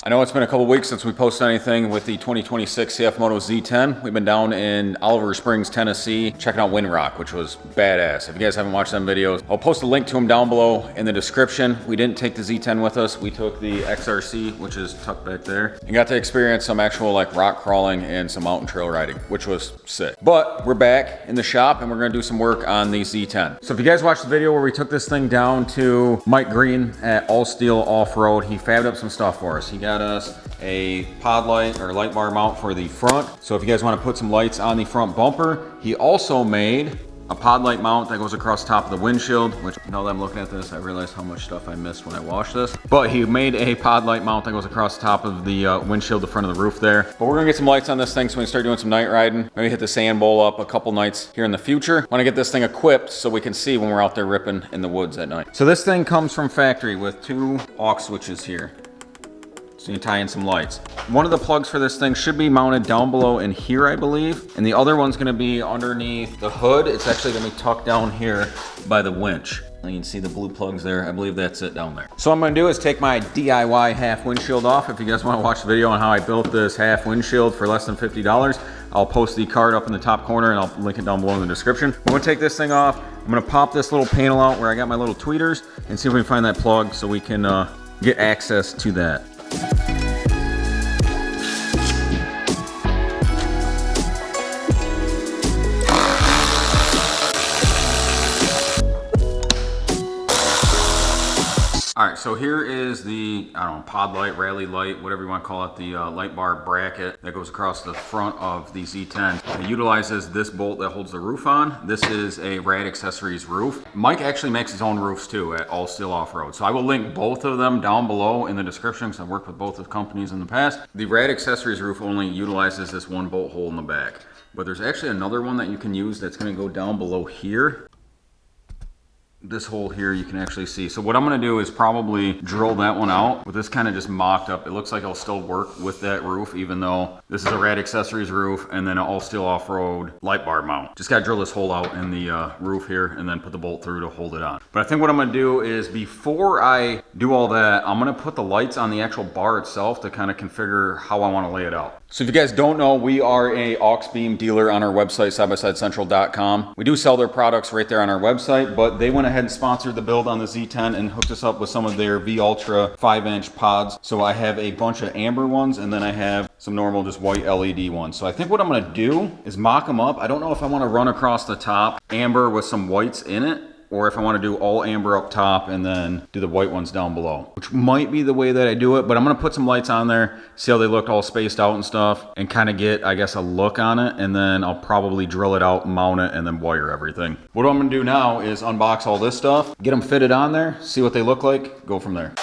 I know it's been a couple weeks since we posted anything with the 2026 CFMOTO Z10. We've been down in Oliver Springs, Tennessee, checking out Windrock, which was badass. If you guys haven't watched them videos, I'll post a link to them down below in the description. We didn't take the Z10 with us. We took the XRC, which is tucked back there, and got to experience some actual like rock crawling and some mountain trail riding, which was sick. But we're back in the shop and we're gonna do some work on the Z10. So if you guys watched the video where we took this thing down to Mike Green at All Steel Off-Road, he fabbed up some stuff for us. He got us a pod light or light bar mount for the front. So if you guys want to put some lights on the front bumper, he also made a pod light mount that goes across the top of the windshield, which now that I'm looking at this, I realized how much stuff I missed when I washed this. But he made a pod light mount that goes across the top of the windshield, the front of the roof there. But we're gonna get some lights on this thing so we can start doing some night riding. Maybe hit the sand bowl up a couple nights here in the future. Want to get this thing equipped so we can see when we're out there ripping in the woods at night. So this thing comes from factory with two aux switches here. So you tie in some lights. One of the plugs for this thing should be mounted down below in here, I believe. And the other one's gonna be underneath the hood. It's actually gonna be tucked down here by the winch. You can see the blue plugs there. I believe that's it down there. So what I'm gonna do is take my DIY half windshield off. If you guys wanna watch the video on how I built this half windshield for less than $50, I'll post the card up in the top corner and I'll link it down below in the description. I'm gonna take this thing off. I'm gonna pop this little panel out where I got my little tweeters and see if we can find that plug so we can get access to that. All right, so here is the, I don't know, pod light, rally light, whatever you want to call it, the light bar bracket that goes across the front of the Z10. It utilizes this bolt that holds the roof on. This is a Rad Accessories roof. Mike actually makes his own roofs too at All Steel Off-Road. So I will link both of them down below in the description because I've worked with both of the companies in the past. The Rad Accessories roof only utilizes this one bolt hole in the back. But there's actually another one that you can use that's going to go down below here. This hole here you can actually see. So what I'm gonna do is probably drill that one out with this kind of just mocked up. It looks like it'll still work with that roof, even though this is a Rad Accessories roof and then an All Steel Off-Road light bar mount. Just gotta drill this hole out in the roof here and then put the bolt through to hold it on. But I think what I'm gonna do is before I do all that, I'm gonna put the lights on the actual bar itself to kind of configure how I wanna lay it out. So if you guys don't know, we are a Auxbeam dealer on our website, sidebysidecentral.com. We do sell their products right there on our website, but they went ahead and sponsored the build on the Z10 and hooked us up with some of their V Ultra 5-inch pods. So I have a bunch of amber ones and then I have some normal just white LED ones. So I think what I'm gonna do is mock them up. I don't know if I wanna run across the top amber with some whites in it, or if I want to do all amber up top and then do the white ones down below, which might be the way that I do it. But I'm going to put some lights on there, see how they look all spaced out and stuff, and kind of get, I guess, a look on it. And then I'll probably drill it out, mount it, and then wire everything. What I'm going to do now is unbox all this stuff, get them fitted on there, see what they look like, go from there.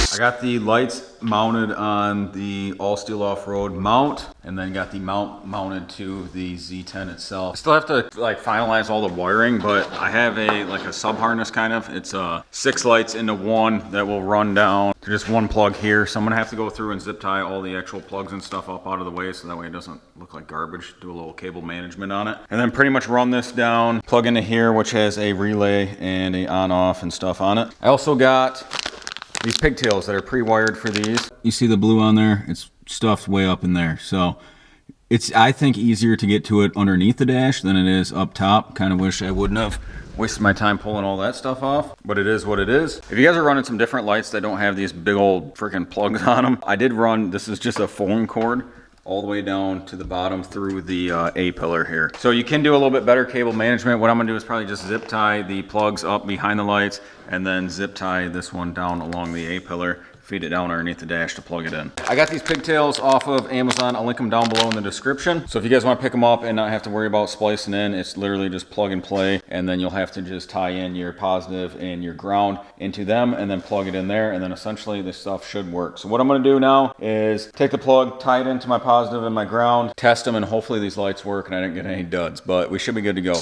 I got the lights mounted on the All Steel Off-Road mount and then got the mount mounted to the Z10 itself. I still have to like finalize all the wiring, but I have a sub harness kind of. It's 6 lights into one that will run down to just one plug here. So I'm gonna have to go through and zip tie all the actual plugs and stuff up out of the way so that way it doesn't look like garbage. Do a little cable management on it. And then pretty much run this down, plug into here, which has a relay and a on off and stuff on it. I also got these pigtails that are pre-wired for these. You see the blue on there? It's stuffed way up in there. So it's, I think, easier to get to it underneath the dash than it is up top. Kind of wish I wouldn't have wasted my time pulling all that stuff off, but it is what it is. If you guys are running some different lights that don't have these big old freaking plugs on them, I did run, this is just a phone cord all the way down to the bottom through the A-pillar here. So you can do a little bit better cable management. What I'm gonna do is probably just zip tie the plugs up behind the lights and then zip tie this one down along the A-pillar. feed it down underneath the dash to plug it in. I got these pigtails off of Amazon. I'll link them down below in the description. So if you guys want to pick them up and not have to worry about splicing in, it's literally just plug and play, and then you'll have to just tie in your positive and your ground into them and then plug it in there, and then essentially this stuff should work. So what I'm going to do now is take the plug, tie it into my positive and my ground, test them, and hopefully these lights work and I didn't get any duds, but we should be good to go.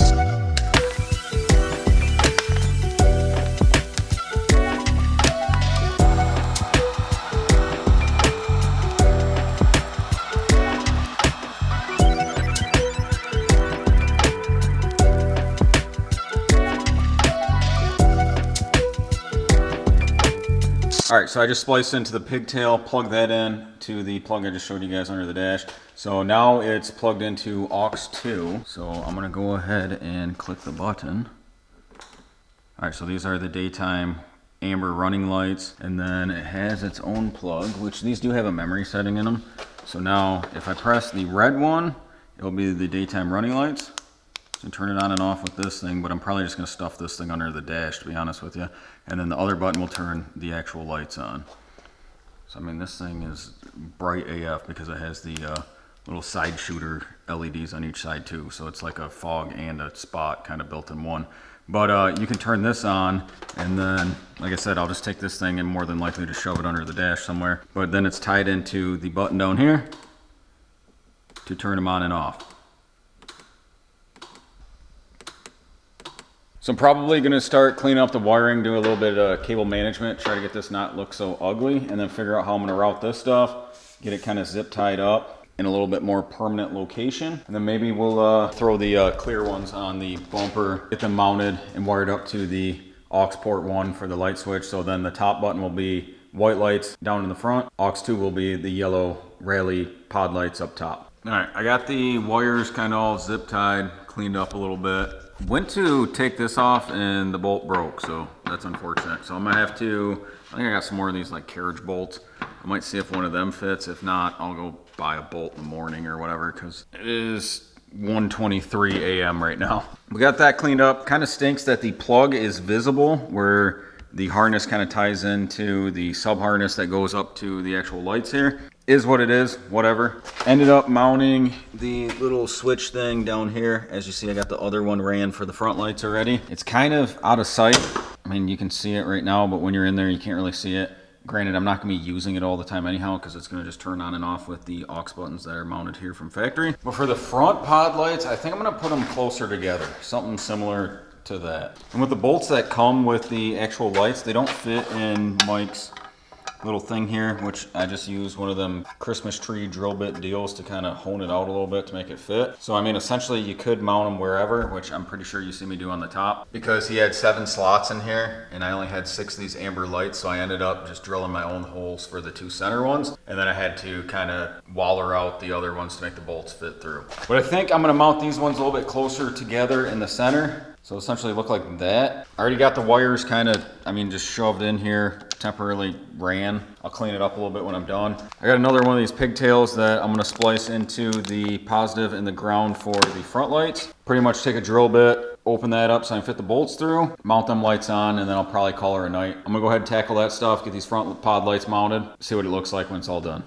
All right, so I just spliced into the pigtail, plugged that in to the plug I just showed you guys under the dash. So now it's plugged into aux 2. So I'm gonna go ahead and click the button. All right, so these are the daytime amber running lights, and then it has its own plug, which these do have a memory setting in them. So now if I press the red one, it'll be the daytime running lights. So turn it on and off with this thing, but I'm probably just gonna stuff this thing under the dash, to be honest with you. And then the other button will turn the actual lights on. So I mean, this thing is bright AF because it has the little side shooter LEDs on each side too. So it's like a fog and a spot kind of built in one. But you can turn this on, and then, like I said, I'll just take this thing and more than likely just shove it under the dash somewhere. But then it's tied into the button down here to turn them on and off. So I'm probably going to start cleaning up the wiring, do a little bit of cable management, try to get this not look so ugly, and then figure out how I'm going to route this stuff, get it kind of zip tied up in a little bit more permanent location. And then maybe we'll throw the clear ones on the bumper, get them mounted and wired up to the aux port 1 for the light switch. So then the top button will be white lights down in the front. aux 2 will be the yellow rally pod lights up top. All right, I got the wires kind of all zip tied, cleaned up a little bit. Went to take this off and the bolt broke, so that's unfortunate. So I'm gonna have to, I think I got some more of these like carriage bolts. I might see if one of them fits. If not, I'll go buy a bolt in the morning or whatever, because it is 1:23 a.m. right now. We got that cleaned up. Kind of stinks that the plug is visible where the harness kind of ties into the sub harness that goes up to the actual lights here. Is what it is, whatever. Ended up mounting the little switch thing down here. As you see, I got the other one ran for the front lights already. It's kind of out of sight. I mean, you can see it right now, but when you're in there, you can't really see it. Granted, I'm not gonna be using it all the time anyhow, because it's gonna just turn on and off with the aux buttons that are mounted here from factory. But for the front pod lights, I think I'm gonna put them closer together. Something similar to that. And with the bolts that come with the actual lights, they don't fit in Mike's little thing here, which I just use one of them Christmas tree drill bit deals to kind of hone it out a little bit to make it fit. So I mean, essentially you could mount them wherever, which I'm pretty sure you see me do on the top. Because he had 7 slots in here and I only had 6 of these amber lights, so I ended up just drilling my own holes for the 2 center ones, and then I had to kind of waller out the other ones to make the bolts fit through. But I think I'm gonna mount these ones a little bit closer together in the center. So essentially look like that. I already got the wires kind of, I mean, just shoved in here, temporarily ran. I'll clean it up a little bit when I'm done. I got another one of these pigtails that I'm gonna splice into the positive and the ground for the front lights. Pretty much take a drill bit, open that up so I can fit the bolts through, mount them lights on, and then I'll probably call her a night. I'm gonna go ahead and tackle that stuff, get these front pod lights mounted, see what it looks like when it's all done.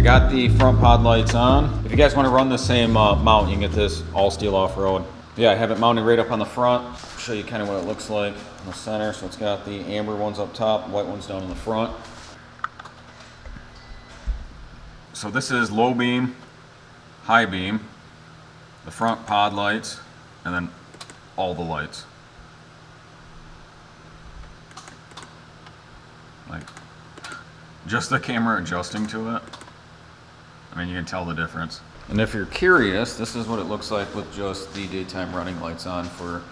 Got the front pod lights on. If you guys want to run the same mount, you can get this all steel off-road. Yeah, I have it mounted right up on the front. I'll show you kind of what it looks like in the center. So it's got the amber ones up top, white ones down in the front. So this is low beam, high beam, the front pod lights, and then all the lights. Like, just the camera adjusting to it. I mean, you can tell the difference. And if you're curious, this is what it looks like with just the daytime running lights on for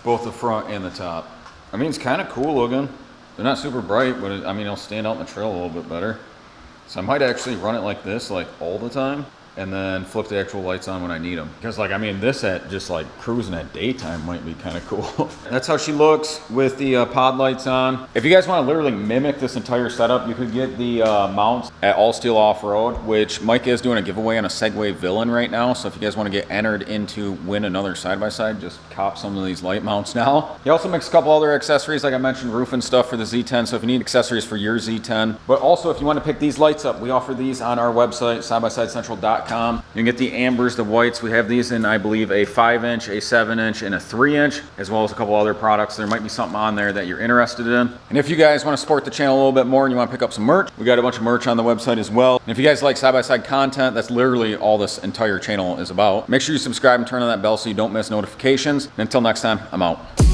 both the front and the top. I mean, it's kind of cool looking. They're not super bright, but I mean, it'll stand out in the trail a little bit better. So I might actually run it like this, like all the time. and then flip the actual lights on when I need them. Because like, I mean, this at just like cruising at daytime might be kind of cool. That's how she looks with the pod lights on. If you guys want to literally mimic this entire setup, you could get the mounts at All Steel Off-Road, which Mike is doing a giveaway on a Segway Villain right now. So if you guys want to get entered into win another side-by-side, just cop some of these light mounts now. He also makes a couple other accessories, like I mentioned, roof and stuff for the Z10. So if you need accessories for your Z10, but also if you want to pick these lights up, we offer these on our website, sidebysidecentral.com. You can get the ambers, the whites. We have these in, I believe, a 5-inch, a 7-inch, and a 3-inch, as well as a couple other products. There might be something on there that you're interested in. And if you guys want to support the channel a little bit more and you want to pick up some merch, we got a bunch of merch on the website as well. And if you guys like side-by-side content, that's literally all this entire channel is about. Make sure you subscribe and turn on that bell so you don't miss notifications. And until next time, I'm out.